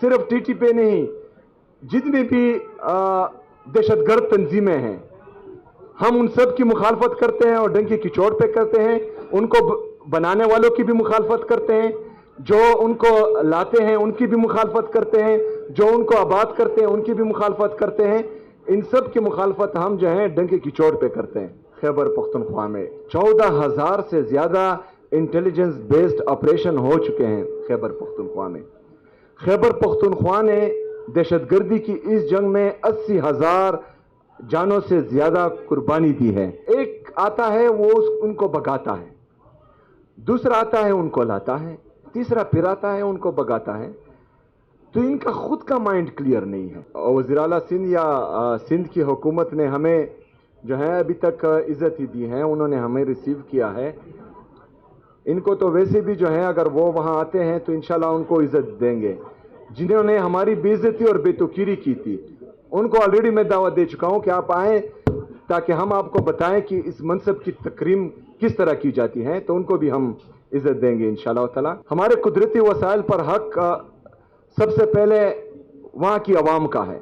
صرف T T P نہیں، جتنی بھی دہشت گرد تنظیمیں ہیں ہم ان سب کی مخالفت کرتے ہیں اور ڈنکی کی چوٹ پہ کرتے ہیں. ان کو بنانے والوں کی بھی مخالفت کرتے ہیں، جو ان کو لاتے ہیں ان کی بھی مخالفت کرتے ہیں، جو ان کو آباد کرتے ہیں ان کی بھی مخالفت کرتے ہیں. ان سب کی مخالفت ہم جو ہیں ڈنکی کی چوٹ پہ کرتے ہیں. خیبر پختونخوا میں 14,000 سے زیادہ انٹیلیجنس بیسڈ آپریشن ہو چکے ہیں. خیبر پختونخوا میں خیبر پختونخوا نے دہشت گردی کی اس جنگ میں 80,000 جانوں سے زیادہ قربانی دی ہے. ایک آتا ہے وہ ان کو بگاتا ہے، دوسرا آتا ہے ان کو لاتا ہے، تیسرا پھر آتا ہے ان کو بگاتا ہے. تو ان کا خود کا مائنڈ کلیئر نہیں ہے. وزیر اعلیٰ سندھ یا سندھ کی حکومت نے ہمیں جو ہے ابھی تک عزت ہی دی ہے، انہوں نے ہمیں ریسیو کیا ہے. ان کو تو ویسے بھی جو ہے اگر وہ وہاں آتے ہیں تو انشاءاللہ ان کو عزت دیں گے. جنہوں نے ہماری بے عزتی اور بے توقیری کی تھی ان کو آلریڈی میں دعوت دے چکا ہوں کہ آپ آئیں تاکہ ہم آپ کو بتائیں کہ اس منصب کی تکریم کس طرح کی جاتی ہے، تو ان کو بھی ہم عزت دیں گے انشاءاللہ تعالی. ہمارے قدرتی وسائل پر حق سب سے پہلے وہاں کی عوام کا ہے،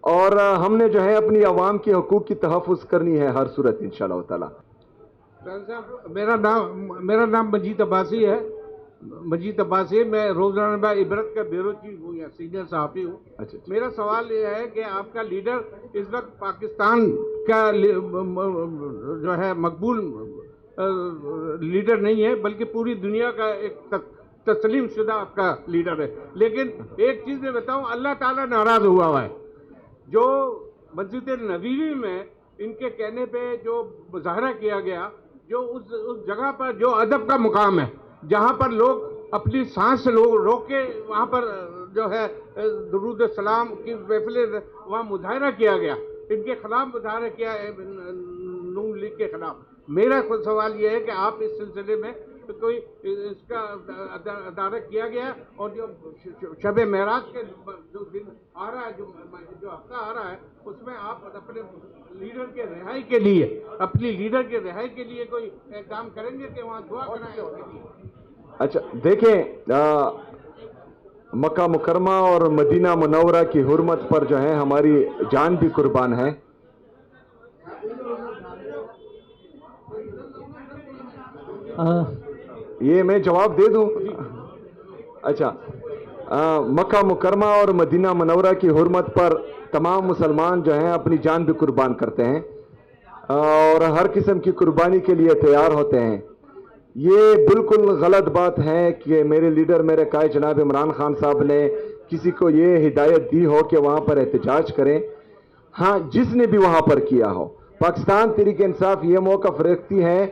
اور ہم نے جو ہے اپنی عوام کے حقوق کی تحفظ کرنی ہے ہر صورت انشاءاللہ تعالی. میرا نام مجید عباسی ہے. مجید عباسی، میں روزنامہ عبرت کا بیورو چیف ہوں یا سینئر صحافی ہوں. میرا سوال یہ ہے کہ آپ کا لیڈر اس وقت پاکستان کا جو ہے مقبول لیڈر نہیں ہے، بلکہ پوری دنیا کا ایک تسلیم شدہ آپ کا لیڈر ہے. لیکن ایک چیز میں بتاؤں، اللہ تعالیٰ ناراض ہوا ہے. جو مسجد نبوی میں ان کے کہنے پہ جو مظاہرہ کیا گیا، جو اس جگہ پر جو ادب کا مقام ہے، جہاں پر لوگ اپنی سانس روک کے وہاں پر جو ہے درود السلام کی محفل وہاں مظاہرہ کیا گیا، ان کے خلاف مظاہرہ کیا ہے نون لیگ کے خلاف. میرا سوال یہ ہے کہ آپ اس سلسلے میں کوئی اس کا ادارہ کیا گیا، اور جو شب معراج کے جو دن آ رہا ہے، جو ہفتہ آ رہا ہے، اس میں آپ اپنے لیڈر کے رہائی کے لیے کوئی کام کریں گے کہ وہاں دعا کرائیں اس کے لیے؟ اچھا دیکھیں، مکہ مکرمہ اور مدینہ منورہ کی حرمت پر جو ہے ہماری جان بھی قربان ہے. یہ میں جواب دے دوں؟ اچھا، مکہ مکرمہ اور مدینہ منورہ کی حرمت پر تمام مسلمان جو ہیں اپنی جان بھی قربان کرتے ہیں اور ہر قسم کی قربانی کے لیے تیار ہوتے ہیں. یہ بالکل غلط بات ہے کہ میرے لیڈر میرے قائد جناب عمران خان صاحب نے کسی کو یہ ہدایت دی ہو کہ وہاں پر احتجاج کریں. ہاں، جس نے بھی وہاں پر کیا ہو، پاکستان تحریک انصاف یہ موقف رکھتی ہے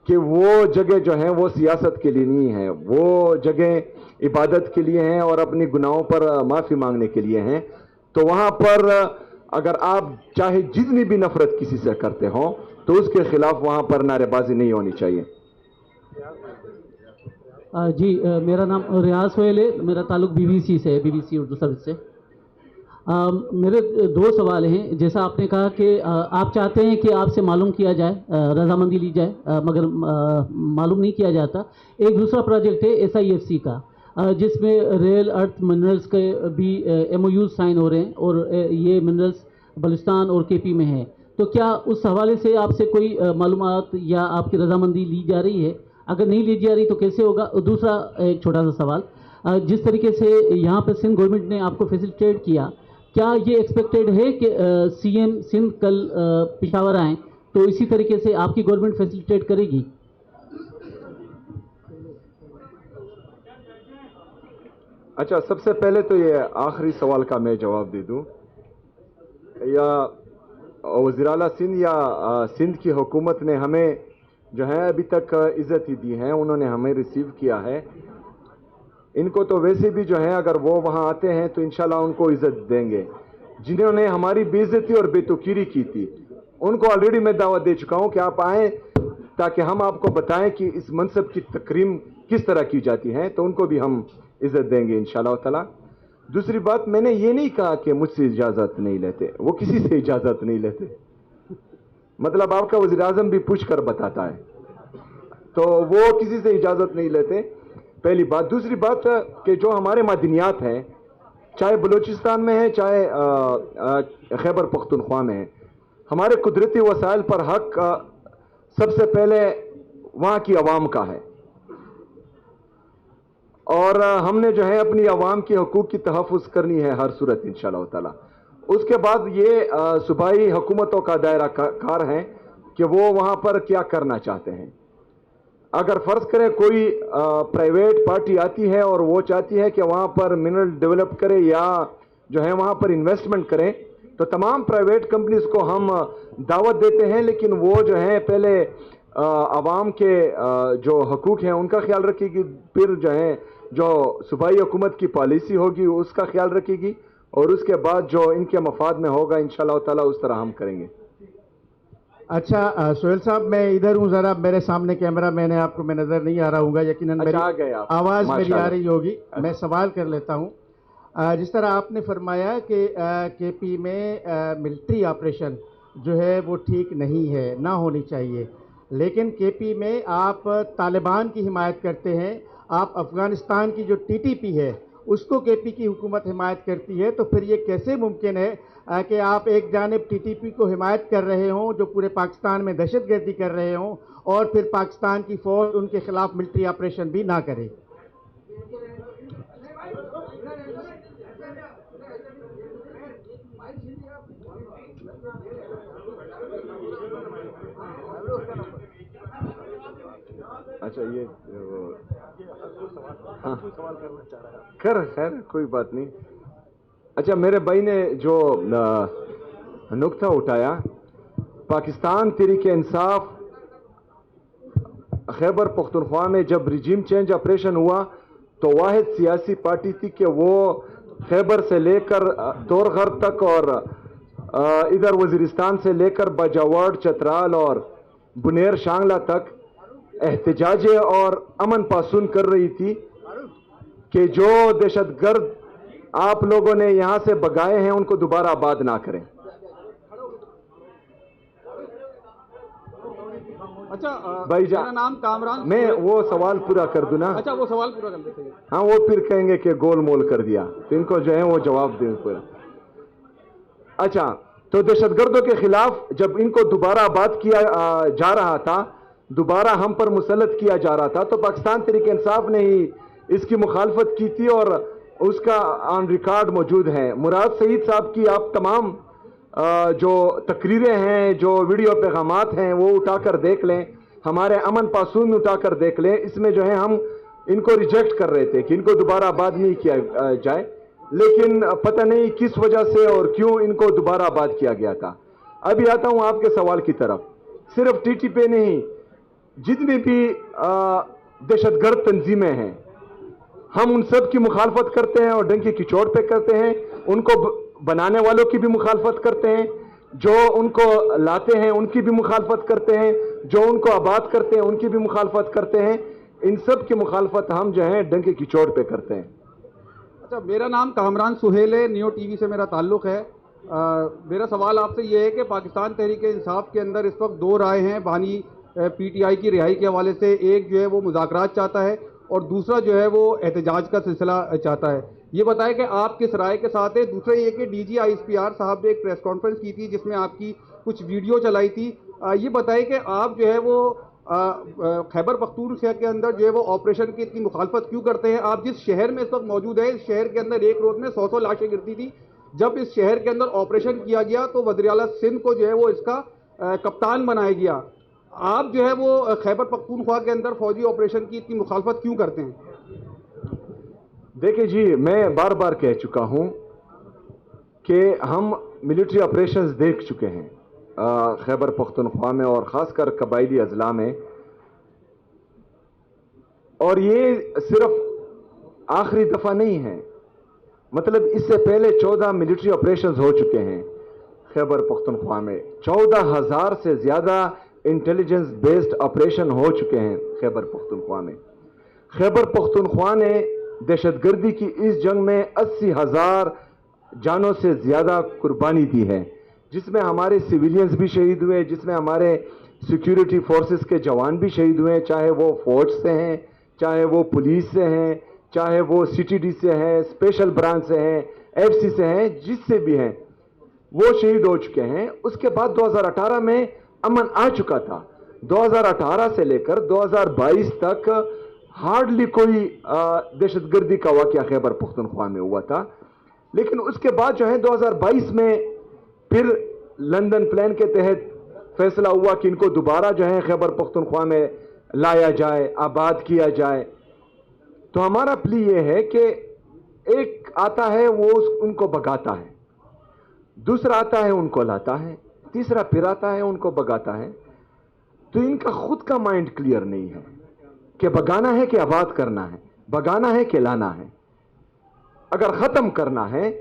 کہ وہ جگہ جو ہیں وہ سیاست کے لیے نہیں ہیں، وہ جگہ عبادت کے لیے ہیں اور اپنی گناہوں پر معافی مانگنے کے لیے ہیں. تو وہاں پر اگر آپ چاہے جتنی بھی نفرت کسی سے کرتے ہوں تو اس کے خلاف وہاں پر نعرے بازی نہیں ہونی چاہیے. جی، میرا نام ریاض سہیل ہے، میرا تعلق بی بی سی سے ہے، B B C Urdu service سے. میرے دو سوال ہیں. جیسا آپ نے کہا کہ آپ چاہتے ہیں کہ آپ سے معلوم کیا جائے، رضامندی لی جائے، مگر معلوم نہیں کیا جاتا. ایک دوسرا پروجیکٹ ہے SIFC کا، جس میں ریئر ارتھ منرلز کے بھی MOUs سائن ہو رہے ہیں، اور یہ منرلز بلوچستان اور KP میں ہیں. تو کیا اس حوالے سے آپ سے کوئی معلومات یا آپ کی رضامندی لی جا رہی ہے؟ اگر نہیں لی جا رہی تو کیسے ہوگا؟ دوسرا ایک چھوٹا سا سوال، جس طریقے سے یہاں پہ سندھ گورنمنٹ نے آپ کو فیسیلیٹیٹ کیا، کیا یہ ایکسپیکٹڈ ہے کہ CM سندھ کل پشاور آئیں تو اسی طریقے سے آپ کی گورنمنٹ فیسیلیٹیٹ کرے گی؟ اچھا، سب سے پہلے تو یہ آخری سوال کا میں جواب دے دوں. یا وزیر اعلیٰ سندھ یا سندھ کی حکومت نے ہمیں جو ہے ابھی تک عزت ہی دی ہے، انہوں نے ہمیں ریسیو کیا ہے. ان کو تو ویسے بھی جو ہے اگر وہ وہاں آتے ہیں تو انشاءاللہ ان کو عزت دیں گے. جنہوں نے ہماری بے عزتی اور بے توقیری کی تھی ان کو آلریڈی میں دعوت دے چکا ہوں کہ آپ آئیں تاکہ ہم آپ کو بتائیں کہ اس منصب کی تکریم کس طرح کی جاتی ہے، تو ان کو بھی ہم عزت دیں گے انشاءاللہ تعالی. دوسری بات، میں نے یہ نہیں کہا کہ مجھ سے اجازت نہیں لیتے، وہ کسی سے اجازت نہیں لیتے. مطلب آپ کا وزیر اعظم بھی پوچھ کر بتاتا ہے، تو وہ کسی سے اجازت نہیں لیتے. پہلی بات. دوسری بات کہ جو ہمارے معدنیات ہیں, چاہے بلوچستان میں ہے چاہے خیبر پختونخوا میں ہے, ہمارے قدرتی وسائل پر حق سب سے پہلے وہاں کی عوام کا ہے, اور ہم نے جو ہے اپنی عوام کے حقوق کی تحفظ کرنی ہے ہر صورت انشاءاللہ تعالی. اس کے بعد یہ صوبائی حکومتوں کا دائرہ کار ہے کہ وہ وہاں پر کیا کرنا چاہتے ہیں. اگر فرض کریں کوئی پرائیویٹ پارٹی آتی ہے اور وہ چاہتی ہے کہ وہاں پر منرل ڈیولپ کرے یا جو ہے وہاں پر انویسٹمنٹ کریں, تو تمام پرائیویٹ کمپنیز کو ہم دعوت دیتے ہیں, لیکن وہ جو ہے پہلے عوام کے جو حقوق ہیں ان کا خیال رکھے گی, پھر جو ہے جو صوبائی حکومت کی پالیسی ہوگی اس کا خیال رکھے گی, اور اس کے بعد جو ان کے مفاد میں ہوگا انشاءاللہ تعالی اس طرح ہم کریں گے. اچھا سہیل صاحب, میں ادھر ہوں ذرا, میرے سامنے کیمرہ مین ہے, آپ کو میں نظر نہیں آ رہا ہوں گا, یقیناً میری آواز میری آ رہی ہوگی. میں سوال کر لیتا ہوں. جس طرح آپ نے فرمایا کہ کے پی میں ملٹری آپریشن جو ہے وہ ٹھیک نہیں ہے, نہ ہونی چاہیے, لیکن کے پی میں آپ طالبان کی حمایت کرتے ہیں, آپ افغانستان کی جو ٹی ٹی پی ہے اس کو کے پی کی حکومت حمایت کرتی ہے, تو پھر یہ کیسے ممکن ہے کہ آپ ایک جانب ٹی ٹی پی کو حمایت کر رہے ہوں جو پورے پاکستان میں دہشت گردی کر رہے ہوں, اور پھر پاکستان کی فوج ان کے خلاف ملٹری آپریشن بھی نہ کرے؟ اچھا یہ خیر کوئی بات نہیں. اچھا میرے بھائی نے جو نقطہ اٹھایا, پاکستان تحریک انصاف خیبر پختونخوا میں جب ریجیم چینج آپریشن ہوا تو واحد سیاسی پارٹی تھی کہ وہ خیبر سے لے کر دورغر تک اور ادھر وزیرستان سے لے کر باجاوڑ, چترال اور بنیر شانگلہ تک احتجاج اور امن پاسون کر رہی تھی کہ جو دہشت گرد آپ لوگوں نے یہاں سے بگائے ہیں ان کو دوبارہ آباد نہ کریں. اچھا بھائی میرا نام کامران, میں وہ سوال پورا کر دوں نا. اچھا وہ سوال پورا کر دیتے ہیں. ہاں وہ پھر کہیں گے کہ گول مول کر دیا, تو ان کو جو ہے وہ جواب دیں پورا. اچھا تو دہشت گردوں کے خلاف جب ان کو دوبارہ آباد کیا جا رہا تھا, دوبارہ ہم پر مسلط کیا جا رہا تھا, تو پاکستان تحریک انصاف نے ہی اس کی مخالفت کی تھی اور اس کا آن ریکارڈ موجود ہے. مراد سعید صاحب کی آپ تمام جو تقریریں ہیں, جو ویڈیو پیغامات ہیں وہ اٹھا کر دیکھ لیں, ہمارے امن پاسون اٹھا کر دیکھ لیں. اس میں جو ہے ہم ان کو ریجیکٹ کر رہے تھے کہ ان کو دوبارہ آباد نہیں کیا جائے, لیکن پتہ نہیں کس وجہ سے اور کیوں ان کو دوبارہ آباد کیا گیا تھا. ابھی آتا ہوں آپ کے سوال کی طرف. صرف ٹی ٹی پی نہیں, جتنی بھی دہشت گرد تنظیمیں ہیں ہم ان سب کی مخالفت کرتے ہیں اور ڈنکی کی چوٹ پہ کرتے ہیں. ان کو بنانے والوں کی بھی مخالفت کرتے ہیں, جو ان کو لاتے ہیں ان کی بھی مخالفت کرتے ہیں, جو ان کو آباد کرتے ہیں ان کی بھی مخالفت کرتے ہیں. ان سب کی مخالفت ہم جو ہیں ڈنکی کی چوٹ پہ کرتے ہیں. اچھا میرا نام کامران سہیل ہے, نیو ٹی وی سے میرا تعلق ہے. میرا سوال آپ سے یہ ہے کہ پاکستان تحریک انصاف کے اندر اس وقت دو رائے ہیں بانی پی ٹی آئی کی رہائی کے حوالے سے. ایک جو ہے وہ مذاکرات چاہتا ہے اور دوسرا جو ہے وہ احتجاج کا سلسلہ چاہتا ہے. یہ بتائیں کہ آپ کس رائے کے ساتھ ہے. دوسرا یہ کہ D G I S P R صاحب نے ایک پریس کانفرنس کی تھی جس میں آپ کی کچھ ویڈیو چلائی تھی. یہ بتائیں کہ آپ جو ہے وہ خیبر پختونخوا کے اندر جو ہے وہ آپریشن کی اتنی مخالفت کیوں کرتے ہیں؟ آپ جس شہر میں اس وقت موجود ہیں, اس شہر کے اندر ایک روز میں 100 لاشیں گرتی تھی. جب اس شہر کے اندر آپریشن کیا گیا تو وزیر اعلیٰ سندھ کو جو ہے وہ اس کا کپتان بنایا گیا. آپ جو ہے وہ خیبر پختونخوا کے اندر فوجی آپریشن کی اتنی مخالفت کیوں کرتے ہیں؟ دیکھیں جی, میں بار بار کہہ چکا ہوں کہ ہم ملٹری آپریشنز دیکھ چکے ہیں خیبر پختونخوا میں اور خاص کر قبائلی اضلاع میں, اور یہ صرف آخری دفعہ نہیں ہے. مطلب اس سے پہلے 14 ملٹری آپریشنز ہو چکے ہیں خیبر پختونخوا میں. 14,000 سے زیادہ انٹیلیجنس بیسڈ آپریشن ہو چکے ہیں خیبر پختونخوا میں. خیبر پختونخوا نے دہشت گردی کی اس جنگ میں 80,000 جانوں سے زیادہ قربانی دی ہے, جس میں ہمارے سویلینز بھی شہید ہوئے, جس میں ہمارے سیکیورٹی فورسز کے جوان بھی شہید ہوئے, چاہے وہ فوج سے ہیں چاہے وہ پولیس سے ہیں, چاہے وہ CTD سے ہیں, اسپیشل برانچ سے ہیں, FC سے ہیں, جس سے بھی ہیں, وہ شہید ہو چکے ہیں. اس کے بعد 2018 میں امن آ چکا تھا. 2018 سے لے کر 2022 تک ہارڈلی کوئی دہشت گردی کا واقعہ خیبر پختونخوا میں ہوا تھا. لیکن اس کے بعد جو ہے 2022 میں پھر لندن پلان کے تحت فیصلہ ہوا کہ ان کو دوبارہ جو ہے خیبر پختونخوا میں لایا جائے, آباد کیا جائے. تو ہمارا پلی یہ ہے کہ ایک آتا ہے وہ ان کو بگاتا ہے, دوسرا آتا ہے ان کو لاتا ہے, تیسرا پھر آتا ہے ان کو بگاتا ہے. تو ان کا خود کا مائنڈ کلیئر نہیں ہے کہ بگانا ہے کہ آباد کرنا ہے, بگانا ہے کہ لانا ہے. اگر ختم کرنا ہے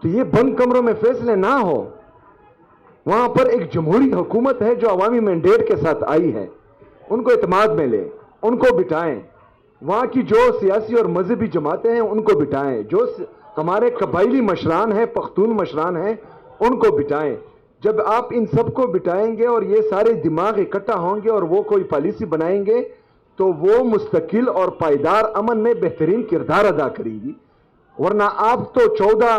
تو یہ بند کمروں میں فیصلے نہ ہو, وہاں پر ایک جمہوری حکومت ہے جو عوامی مینڈیٹ کے ساتھ آئی ہے, ان کو اعتماد میں لے, ان کو بٹھائیں. وہاں کی جو سیاسی اور مذہبی جماعتیں ہیں ان کو بٹھائیں, جو ہمارے قبائلی مشران ہیں, پختون مشران ہیں, ان کو بٹھائیں. جب آپ ان سب کو بٹھائیں گے اور یہ سارے دماغ اکٹھا ہوں گے اور وہ کوئی پالیسی بنائیں گے تو وہ مستقل اور پائیدار امن میں بہترین کردار ادا کرے گی. ورنہ آپ تو 14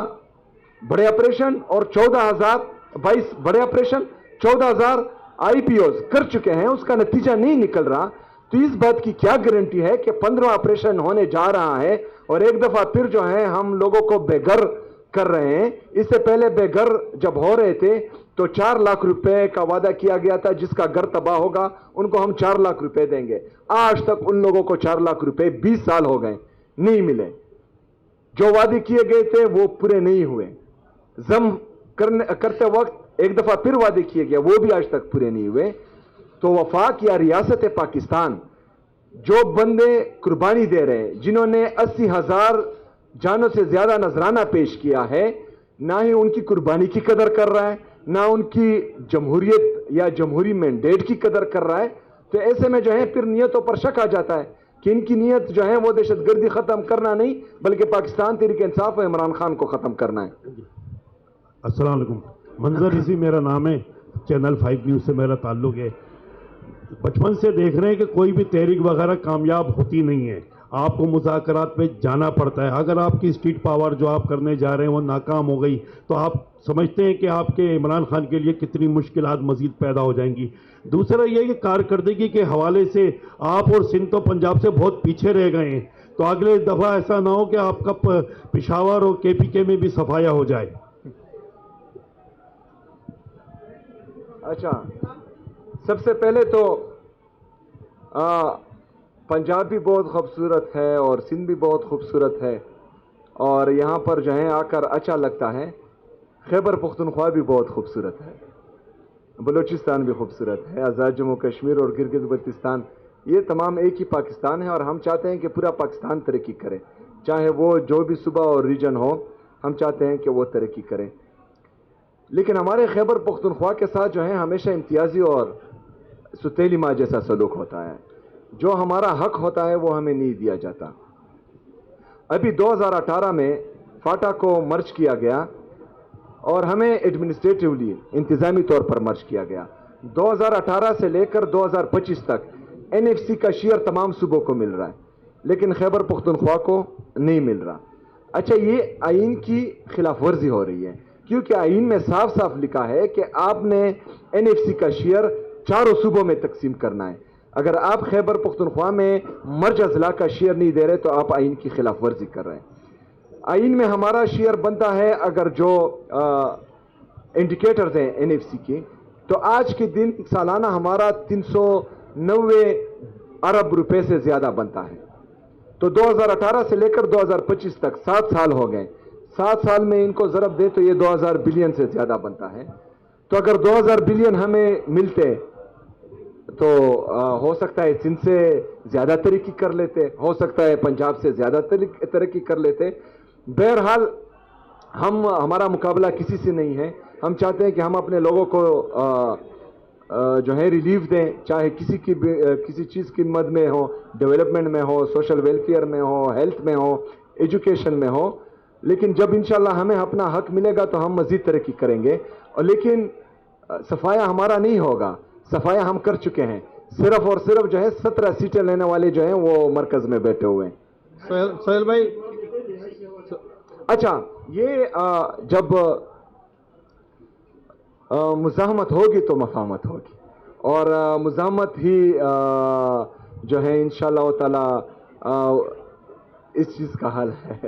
بڑے آپریشن اور 22 بڑے آپریشن, 14,000 IPOs کر چکے ہیں, اس کا نتیجہ نہیں نکل رہا. تو اس بات کی کیا گارنٹی ہے کہ 15 آپریشن ہونے جا رہا ہے اور ایک دفعہ پھر جو ہے ہم لوگوں کو بے گھر کر رہے ہیں. اس سے پہلے بے گھر جب ہو رہے تھے تو 4 لاکھ روپے کا وعدہ کیا گیا تھا, جس کا گھر تباہ ہوگا ان کو ہم 4 لاکھ روپے دیں گے. آج تک ان لوگوں کو 4 لاکھ روپے 20 سال ہو گئے نہیں ملے. جو وعدے کیے گئے تھے وہ پورے نہیں ہوئے. ضم کرتے وقت ایک دفعہ پھر وعدے کیے گئے, وہ بھی آج تک پورے نہیں ہوئے. تو وفاق یا ریاست پاکستان جو بندے قربانی دے رہے ہیں, جنہوں نے 80,000 جانوں سے زیادہ نذرانہ پیش کیا ہے, نہ ہی ان کی قربانی کی قدر کر رہا ہے, نہ ان کی جمہوریت یا جمہوری مینڈیٹ کی قدر کر رہا ہے. تو ایسے میں جو ہے پھر نیتوں پر شک آ جاتا ہے کہ ان کی نیت جو ہے وہ دہشت گردی ختم کرنا نہیں بلکہ پاکستان تحریک انصاف و عمران خان کو ختم کرنا ہے. السلام علیکم. منظر اسی میرا نام ہے, چینل 5 نیوز سے میرا تعلق ہے. بچپن سے دیکھ رہے ہیں کہ کوئی بھی تحریک وغیرہ کامیاب ہوتی نہیں ہے, آپ کو مذاکرات پہ جانا پڑتا ہے. اگر آپ کی اسٹریٹ پاور جو آپ کرنے جا رہے ہیں وہ ناکام ہو گئی تو آپ سمجھتے ہیں کہ آپ کے عمران خان کے لیے کتنی مشکلات مزید پیدا ہو جائیں گی. دوسرا یہ کہ کارکردگی کے حوالے سے آپ اور سندھ تو پنجاب سے بہت پیچھے رہ گئے ہیں, تو اگلے دفعہ ایسا نہ ہو کہ آپ کا پشاور اور KPK میں بھی صفایا ہو جائے. اچھا, سب سے پہلے تو پنجاب بھی بہت خوبصورت ہے اور سندھ بھی بہت خوبصورت ہے اور یہاں پر جو ہے آ کر اچھا لگتا ہے. خیبر پختونخوا بھی بہت خوبصورت ہے, بلوچستان بھی خوبصورت ہے, آزاد جموں کشمیر اور گلگت بلتستان یہ تمام ایک ہی پاکستان ہے اور ہم چاہتے ہیں کہ پورا پاکستان ترقی کرے, چاہے وہ جو بھی صوبہ اور ریجن ہو, ہم چاہتے ہیں کہ وہ ترقی کریں. لیکن ہمارے خیبر پختونخوا کے ساتھ جو ہے ہمیشہ امتیازی اور ستیلی ماں جیسا سلوک ہوتا ہے. جو ہمارا حق ہوتا ہے وہ ہمیں نہیں دیا جاتا. ابھی 2018 میں فاٹا کو مرج کیا گیا اور ہمیں ایڈمنسٹریٹیولی انتظامی طور پر مرج کیا گیا. 2018 سے لے کر 2025 تک NFC کا شیئر تمام صوبوں کو مل رہا ہے لیکن خیبر پختونخوا کو نہیں مل رہا. اچھا, یہ آئین کی خلاف ورزی ہو رہی ہے کیونکہ آئین میں صاف صاف لکھا ہے کہ آپ نے NFC کا شیئر 4 صوبوں میں تقسیم کرنا ہے. اگر آپ خیبر پختونخوا میں مرج اضلاع کا شیئر نہیں دے رہے تو آپ آئین کی خلاف ورزی کر رہے ہیں. آئین میں ہمارا شیئر بنتا ہے اگر جو انڈیکیٹرز ہیں NFC کی, تو آج کے دن سالانہ ہمارا 390 ارب روپے سے زیادہ بنتا ہے. تو 2018 سے لے کر 2025 تک 7 سال ہو گئے. 7 سال میں ان کو ضرب دے تو یہ 2000 بلین سے زیادہ بنتا ہے. تو اگر 2000 بلین ہمیں ملتے تو ہو سکتا ہے سندھ سے زیادہ ترقی کر لیتے, ہو سکتا ہے پنجاب سے زیادہ ترقی کر لیتے. بہرحال ہمارا مقابلہ کسی سے نہیں ہے. ہم چاہتے ہیں کہ ہم اپنے لوگوں کو جو ہے ریلیف دیں, چاہے کسی چیز کی مد میں ہو, ڈیولپمنٹ میں ہو, سوشل ویلفیئر میں ہو, ہیلتھ میں ہو, ایجوکیشن میں ہو. لیکن جب انشاءاللہ ہمیں اپنا حق ملے گا تو ہم مزید ترقی کریں گے. اور لیکن صفایا ہمارا نہیں ہوگا, صفایا ہم کر چکے ہیں. صرف اور صرف جو ہے 17 سیٹیں لینے والے جو ہیں وہ مرکز میں بیٹھے ہوئے ہیں. سہیل بھائی اچھا یہ جب مزاحمت ہوگی تو مفاہمت ہوگی, اور مزاحمت ہی جو ہے انشاءاللہ تعالی اس چیز کا حل ہے.